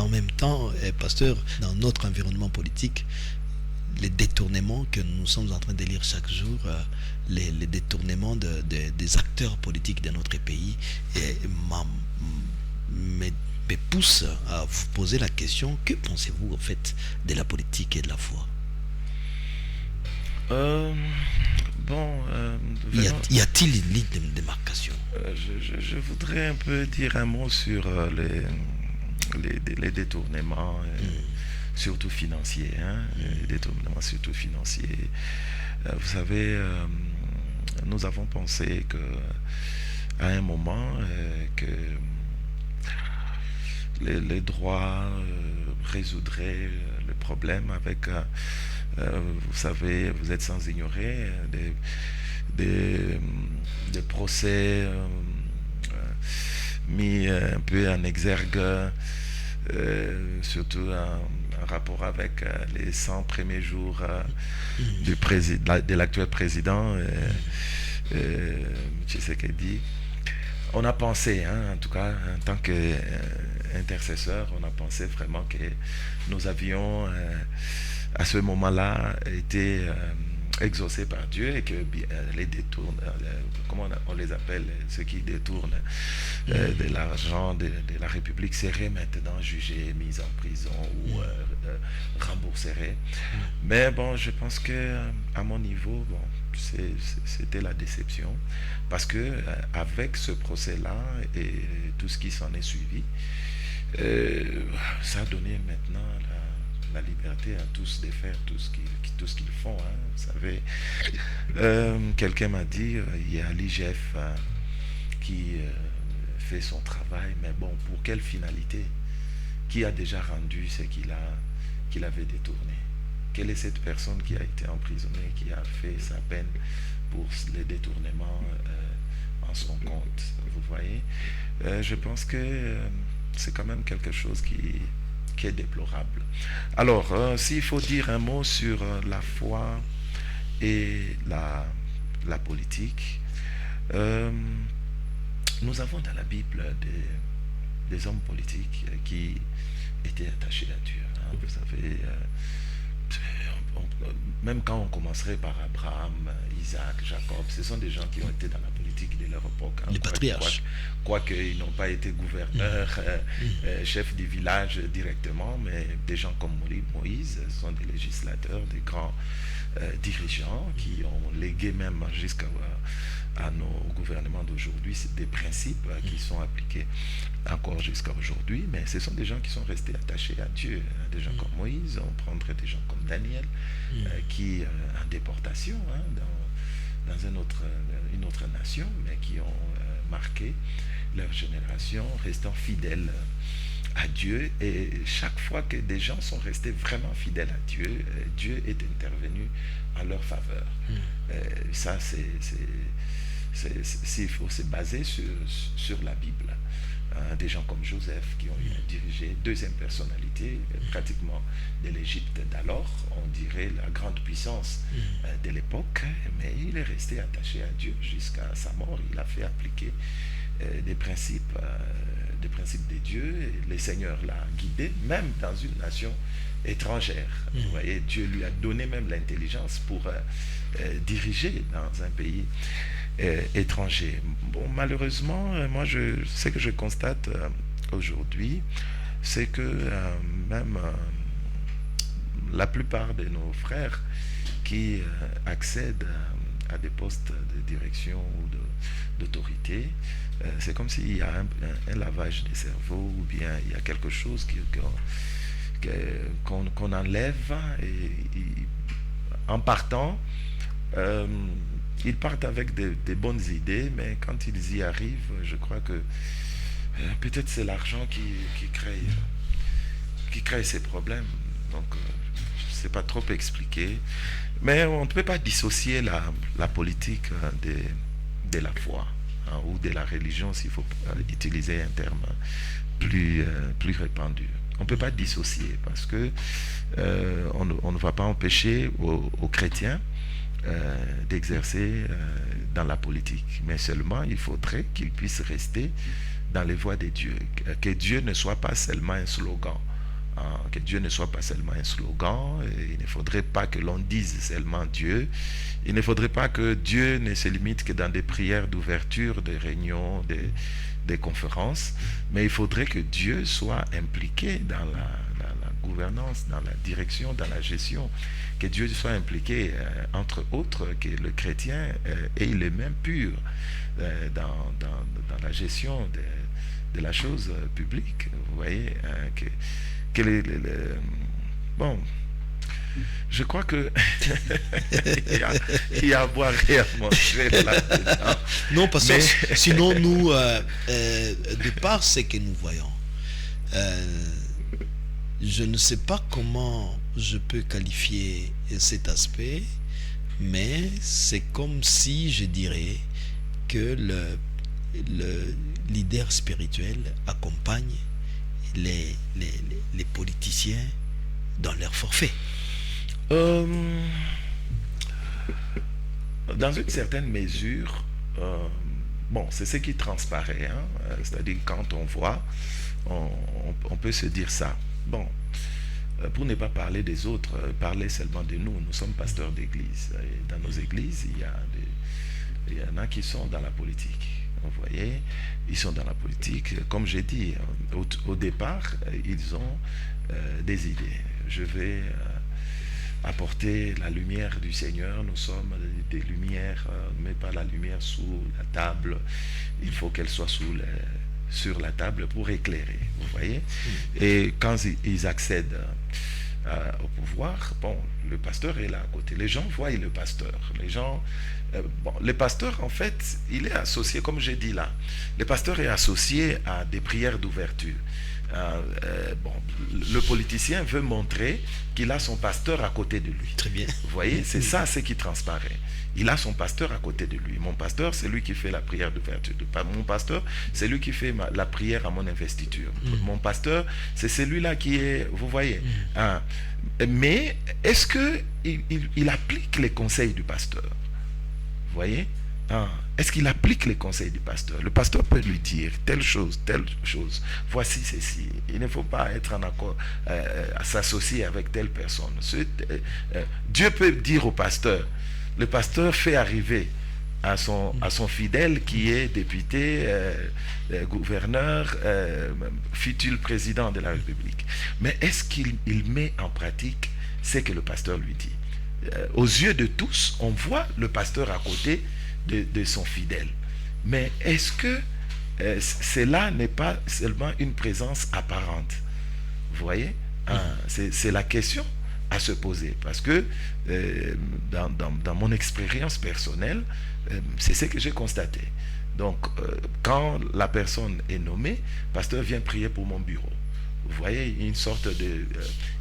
en même temps, pasteur, dans notre environnement politique, les détournements que nous sommes en train de lire chaque jour, les détournements des acteurs politiques de notre pays, me, me poussent à vous poser la question, que pensez-vous en fait de la politique et de la foi? Euh, bon, venons. Y a-t-il une ligne de démarcation? Je voudrais un peu dire un mot sur les détournements, surtout financiers, hein, les détournements surtout financiers. Vous savez, nous avons pensé que à un moment que les droits résoudraient le problème avec, vous savez, vous êtes sans ignorer, des, des procès mis un peu en exergue, surtout en rapport avec les 100 premiers jours de l'actuel président, Tshisekedi. On a pensé, hein, en tout cas, en tant qu'intercesseur, on a pensé vraiment que nous avions, à ce moment-là, été exaucés par Dieu et que les détournent, comment on les appelle, ceux qui détournent de l'argent de la République seraient maintenant jugés, mis en prison ou rembourseraient. Mais bon, je pense que à mon niveau, bon, c'était la déception parce que avec ce procès-là et tout ce qui s'en est suivi, ça a donné maintenant la liberté à tous de faire tout ce qu'ils font. Hein. Vous savez, quelqu'un m'a dit, il y a l'IGF qui fait son travail, mais bon, pour quelle finalité? Qui a déjà rendu ce qu'il avait détourné? Quelle est cette personne qui a été emprisonnée, qui a fait sa peine pour les détournements en son compte? Vous voyez, je pense que c'est quand même quelque chose qui est déplorable. Alors, s'il faut dire un mot sur la foi et la politique, nous avons dans la Bible des hommes politiques qui étaient attachés à Dieu. Hein. Vous savez, même quand on commencerait par Abraham, Isaac, Jacob, ce sont des gens qui ont été dans la politique de leur époque. Hein, les patriarches. Quoique ils n'ont pas été gouverneurs, chefs du village directement, mais des gens comme Moïse sont des législateurs, des grands dirigeants qui ont légué même jusqu'à nos gouvernements d'aujourd'hui des principes qui sont appliqués encore jusqu'à aujourd'hui, mais ce sont des gens qui sont restés attachés à Dieu, des gens comme Moïse, on prendrait des gens comme Daniel, qui en déportation dans une autre nation, mais qui ont marqué leur génération, restant fidèles à Dieu, et chaque fois que des gens sont restés vraiment fidèles à Dieu, Dieu est intervenu en leur faveur. Ça, il faut se baser sur la Bible. Des gens comme Joseph qui ont dirigé, deuxième personnalité pratiquement de l'Égypte d'alors, on dirait la grande puissance de l'époque, mais il est resté attaché à Dieu jusqu'à sa mort. Il a fait appliquer des principes de Dieu, et le Seigneur l'a guidé même dans une nation étrangère. Vous voyez, Dieu lui a donné même l'intelligence pour diriger dans un pays étranger. Bon, malheureusement, moi, ce que je constate aujourd'hui, c'est que même la plupart de nos frères qui accèdent à des postes de direction ou d'autorité, c'est comme s'il y a un lavage des cerveaux, ou bien il y a quelque chose qu'on enlève, et en partant, ils partent avec des bonnes idées, mais quand ils y arrivent, je crois que peut-être c'est l'argent qui crée ces problèmes. Donc, je ne sais pas trop expliquer, mais on ne peut pas dissocier la politique de la foi, hein, ou de la religion, s'il faut utiliser un terme plus répandu. On ne peut pas dissocier parce que on ne va pas empêcher aux chrétiens d'exercer dans la politique, mais seulement il faudrait qu'ils puissent rester dans les voies de Dieu, que Dieu ne soit pas seulement un slogan, Que Dieu ne soit pas seulement un slogan. Il ne faudrait pas que l'on dise seulement Dieu. Il ne faudrait pas que Dieu ne se limite que dans des prières d'ouverture, des réunions, des conférences. Mais il faudrait que Dieu soit impliqué dans la gouvernance, dans la direction, dans la gestion. Que Dieu soit impliqué, entre autres, que le chrétien ait les mains pures dans la gestion de la chose publique. Vous voyez, bon, je crois que il y a à boire et à manger là-dedans. Non, parce que sinon, nous, de par ce que nous voyons, je ne sais pas comment je peux qualifier cet aspect, mais c'est comme si je dirais que le leader spirituel accompagne les politiciens dans leur forfait. Dans une certaine mesure, bon, c'est ce qui transparaît, hein, c'est-à-dire quand on voit, on peut se dire ça. Bon, pour ne pas parler des autres, parler seulement de nous. Nous sommes pasteurs d'église. Et dans nos églises, il y en a qui sont dans la politique. Vous voyez, ils sont dans la politique. Comme j'ai dit, au départ, ils ont des idées. Je vais apporter la lumière du Seigneur. Nous sommes des lumières, mais pas la lumière sous la table. Il faut qu'elle soit sur la table pour éclairer, vous voyez. Et quand ils accèdent au pouvoir, bon, le pasteur est là à côté. Les gens voient le pasteur. Les gens, bon, le pasteur, en fait, il est associé, comme j'ai dit là, le pasteur est associé à des prières d'ouverture. Bon, le politicien veut montrer qu'il a son pasteur à côté de lui. Très bien. Vous voyez, c'est ça ce qui transparaît. Il a son pasteur à côté de lui. Mon pasteur, c'est lui qui fait la prière d'ouverture. Mon pasteur, c'est lui qui fait la prière à mon investiture. Mon pasteur, c'est celui-là qui est, vous voyez. Hein. Mais est-ce qu'il applique les conseils du pasteur? Vous voyez? Hein. Est-ce qu'il applique les conseils du pasteur? Le pasteur peut lui dire telle chose, voici ceci. Il ne faut pas être en accord, à s'associer avec telle personne. Dieu peut dire au pasteur, le pasteur fait arriver à son fidèle qui est député, gouverneur, futur président de la République. Mais est-ce qu'il met en pratique ce que le pasteur lui dit? Aux yeux de tous, on voit le pasteur à côté de son fidèle. Mais est-ce que cela n'est pas seulement une présence apparente? Vous voyez, c'est la question à se poser, parce que dans mon expérience personnelle, c'est ce que j'ai constaté. Donc, quand la personne est nommée, le pasteur vient prier pour mon bureau. Vous voyez, une sorte de...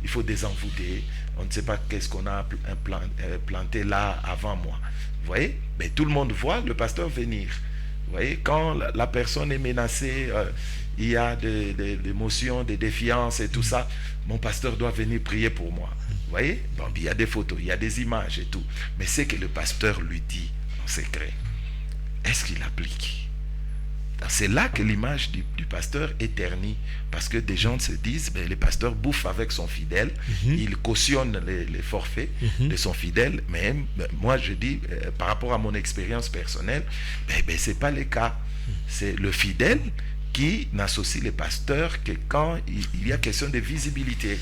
il faut désenvoûter. On ne sait pas qu'est-ce qu'on a planté là avant moi. Vous voyez, mais tout le monde voit le pasteur venir. Vous voyez, quand la personne est menacée, il y a des émotions, des défiances et tout ça, mon pasteur doit venir prier pour moi. Vous voyez, bon, il y a des photos, il y a des images et tout. Mais c'est que le pasteur lui dit en secret. Est-ce qu'il applique? C'est là que l'image du pasteur est ternie, parce que des gens se disent, ben, le pasteur bouffe avec son fidèle, il cautionne les forfaits de son fidèle, mais moi je dis, par rapport à mon expérience personnelle, ben, c'est pas le cas. C'est le fidèle qui n'associe les pasteurs que quand il y a question de visibilité.